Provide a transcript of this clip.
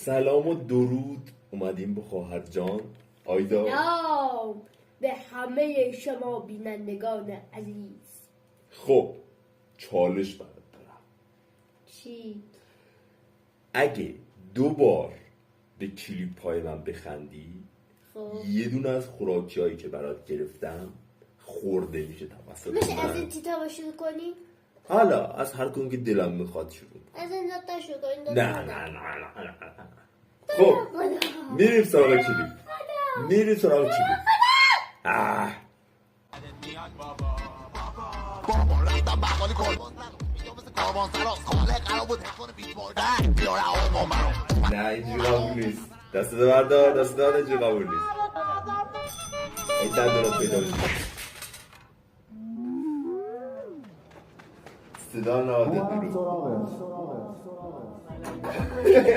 سلام و درود. اومدیم با خواهر جان آیدا. سلام به همه شما بینندگان عزیز. خب چالش برات دارم. چی؟ اگه 2 بار به کلیپ های من بخندی خب یه دونه از خوراکی هایی که برات گرفتم خورده میشه توسط میشه از من. این تیتا شروع کنیم؟ حالا از هر کدوم که دلم میخواد شروع. از این دوتا شروع کنیم. نه. خب میریم سراغ کلیپ. نه اینجوری قبول نیست. دست بردار اینجوری قبول نیست. این دندونات پیدا میشه. صدا نهاده درود.